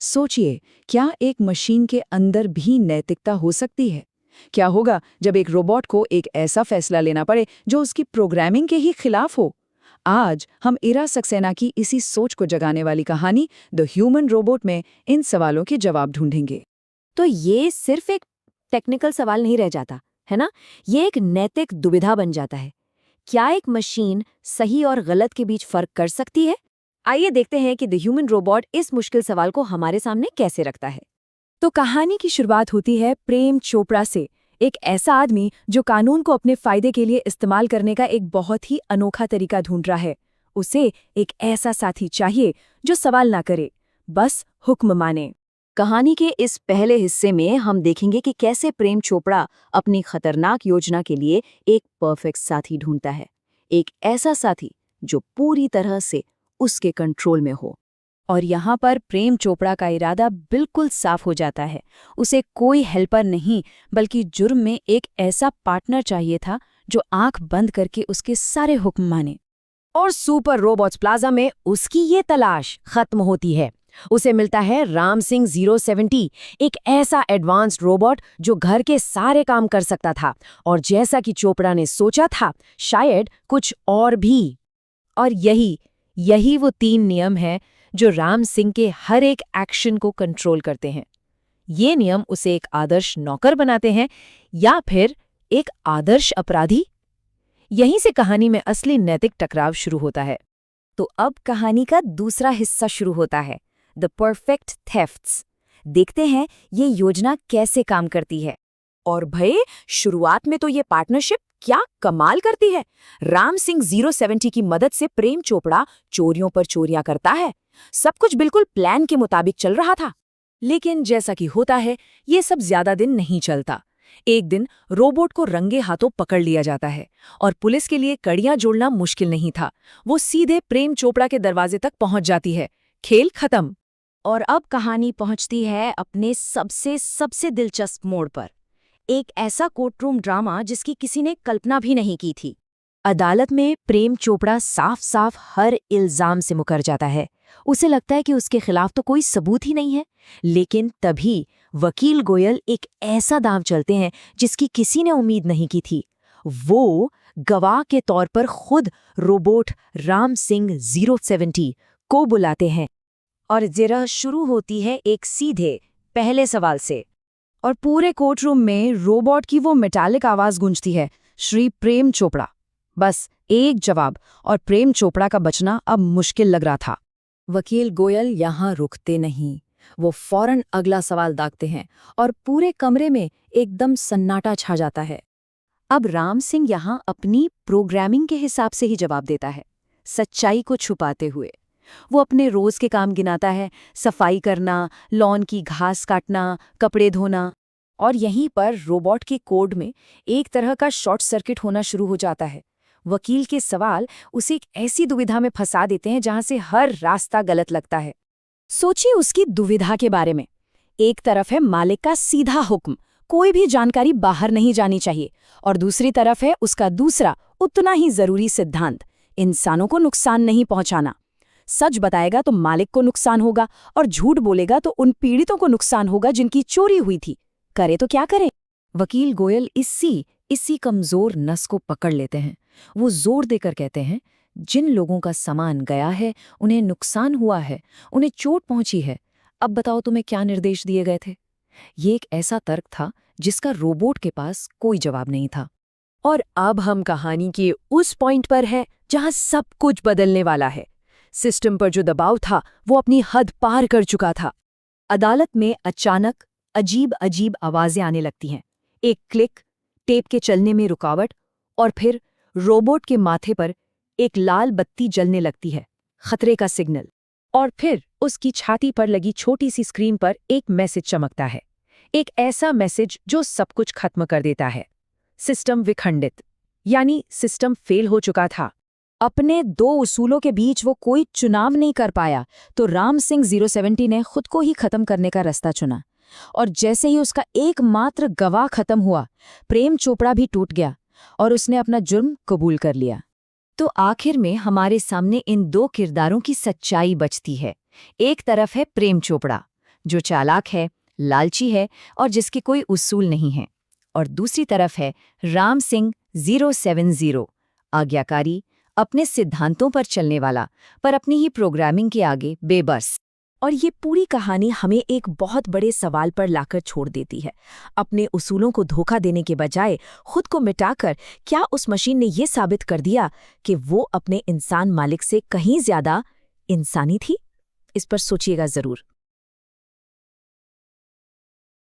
सोचिए, क्या एक मशीन के अंदर भी नैतिकता हो सकती है? क्या होगा जब एक रोबोट को एक ऐसा फैसला लेना पड़े जो उसकी प्रोग्रामिंग के ही खिलाफ हो? आज हम इरा सक्सेना की इसी सोच को जगाने वाली कहानी द ह्यूमन रोबोट में इन सवालों के जवाब ढूंढेंगे। तो ये सिर्फ एक टेक्निकल सवाल नहीं रह जाता, है ना? ये एक नैतिक दुविधा बन जाता है। क्या एक मशीन सही और गलत के बीच फर्क कर सकती है? आइए देखते हैं कि द ह्यूमन रोबोट इस मुश्किल सवाल को हमारे सामने कैसे रखता है। तो कहानी की शुरुआत होती है प्रेम चोपड़ा से, एक ऐसा आदमी जो कानून को अपने फायदे के लिए इस्तेमाल करने का एक बहुत ही अनोखा तरीका ढूंढ रहा है। उसे एक ऐसा साथी चाहिए जो सवाल ना करे, बस हुक्म माने। कहानी के इस पहले हिस्से में हम देखेंगे कि कैसे प्रेम चोपड़ा अपनी खतरनाक योजना के लिए एक परफेक्ट साथी ढूंढता है। एक ऐसा साथी जो पूरी तरह से उसके कंट्रोल में हो। और यहाँ पर प्रेम चोपड़ा का इरादा बिल्कुल साफ हो जाता है। उसे कोई हेल्पर नहीं, बल्कि जुर्म में एक ऐसा पार्टनर चाहिए था जो आंख बंद करके उसके सारे हुक्म माने। और सुपर रोबोट्स प्लाजा में उसकी ये तलाश खत्म होती है। उसे मिलता है राम सिंह 070, एक ऐसा एडवांस्ड रोबोट जो घर के सारे काम कर सकता था, और जैसा कि चोपड़ा ने सोचा था, शायद कुछ और भी। और यही वो 3 नियम हैं जो राम सिंह के हर एक एक्शन को कंट्रोल करते हैं। ये नियम उसे एक आदर्श नौकर बनाते हैं या फिर एक आदर्श अपराधी। यहीं से कहानी में असली नैतिक टकराव शुरू होता है। तो अब कहानी का दूसरा हिस्सा शुरू होता है, द परफेक्ट थेफ्ट्स। देखते हैं ये योजना कैसे काम करती है। और भई, शुरुआत में तो ये पार्टनरशिप क्या कमाल करती है। राम सिंह 070 की मदद से प्रेम चोपड़ा चोरियों पर चोरियां करता है। सब कुछ बिल्कुल प्लान के मुताबिक चल रहा था। लेकिन जैसा कि होता है, ये सब ज्यादा दिन नहीं चलता। एक दिन रोबोट को रंगे हाथों पकड़ लिया जाता है और पुलिस के लिए कड़ियां जोड़ना मुश्किल नहीं था। वो सीधे प्रेम चोपड़ा के दरवाजे तक पहुंच जाती है। खेल खत्म। और अब कहानी पहुंचती है अपने सबसे दिलचस्प मोड़ पर। एक ऐसा कोर्टरूम ड्रामा जिसकी किसी ने कल्पना भी नहीं की थी। अदालत में प्रेम चोपड़ा साफ साफ हर इल्जाम से मुकर जाता है। उसे लगता है कि उसके खिलाफ तो कोई सबूत ही नहीं है। लेकिन तभी वकील गोयल एक ऐसा दांव चलते हैं जिसकी किसी ने उम्मीद नहीं की थी। वो गवाह के तौर पर खुद रोबोट राम सिंह 070 को बुलाते हैं। और जिरह शुरू होती है एक सीधे पहले सवाल से। और पूरे कोर्टरूम में रोबोट की वो मेटालिक आवाज गूंजती है, श्री प्रेम चोपड़ा। बस एक जवाब, और प्रेम चोपड़ा का बचना अब मुश्किल लग रहा था। वकील गोयल यहाँ रुकते नहीं। वो फौरन अगला सवाल दागते हैं और पूरे कमरे में एकदम सन्नाटा छा जाता है। अब राम सिंह यहाँ अपनी प्रोग्रामिंग के हिसाब से ही जवाब देता है, सच्चाई को छुपाते हुए। वो अपने रोज के काम गिनाता है, सफाई करना, लॉन की घास काटना, कपड़े धोना। और यहीं पर रोबोट के कोड में एक तरह का शॉर्ट सर्किट होना शुरू हो जाता है। वकील के सवाल उसे एक ऐसी दुविधा में फंसा देते हैं जहां से हर रास्ता गलत लगता है। सोचिए उसकी दुविधा के बारे में। एक तरफ है मालिक का सीधा हुक्म, कोई भी जानकारी बाहर नहीं जानी चाहिए, और दूसरी तरफ है उसका दूसरा उतना ही जरूरी सिद्धांत, इंसानों को नुकसान नहीं पहुंचाना। सच बताएगा तो मालिक को नुकसान होगा, और झूठ बोलेगा तो उन पीड़ितों को नुकसान होगा जिनकी चोरी हुई थी। करे तो क्या करें? वकील गोयल इसी कमजोर नस को पकड़ लेते हैं। वो जोर देकर कहते हैं, जिन लोगों का सामान गया है, उन्हें नुकसान हुआ है, उन्हें चोट पहुंची है। अब बताओ तुम्हें क्या निर्देश दिए गए थे? ये एक ऐसा तर्क था जिसका रोबोट के पास कोई जवाब नहीं था। और अब हम कहानी के उस पॉइंट पर हैं जहां सब कुछ बदलने वाला है। सिस्टम पर जो दबाव था वो अपनी हद पार कर चुका था। अदालत में अचानक अजीब अजीब आवाजें आने लगती हैं। एक क्लिक, टेप के चलने में रुकावट, और फिर रोबोट के माथे पर एक लाल बत्ती जलने लगती है, खतरे का सिग्नल। और फिर उसकी छाती पर लगी छोटी सी स्क्रीन पर एक मैसेज चमकता है, एक ऐसा मैसेज जो सब कुछ खत्म कर देता है। सिस्टम विखंडित, यानी सिस्टम फेल हो चुका था। अपने 2 उसूलों के बीच वो कोई चुनाव नहीं कर पाया, तो राम सिंह 070 ने खुद को ही खत्म करने का रास्ता चुना। और जैसे ही उसका एकमात्र गवाह खत्म हुआ, प्रेम चोपड़ा भी टूट गया और उसने अपना जुर्म कबूल कर लिया। तो आखिर में हमारे सामने इन 2 किरदारों की सच्चाई बचती है। एक तरफ है प्रेम चोपड़ा, जो चालाक है, लालची है और जिसके कोई उसूल नहीं है। और दूसरी तरफ है राम सिंह 070, आज्ञाकारी, अपने सिद्धांतों पर चलने वाला, पर अपनी ही प्रोग्रामिंग के आगे बेबस। और ये पूरी कहानी हमें एक बहुत बड़े सवाल पर लाकर छोड़ देती है। अपने उसूलों को धोखा देने के बजाय खुद को मिटाकर क्या उस मशीन ने ये साबित कर दिया कि वो अपने इंसान मालिक से कहीं ज्यादा इंसानी थी? इस पर सोचिएगा जरूर।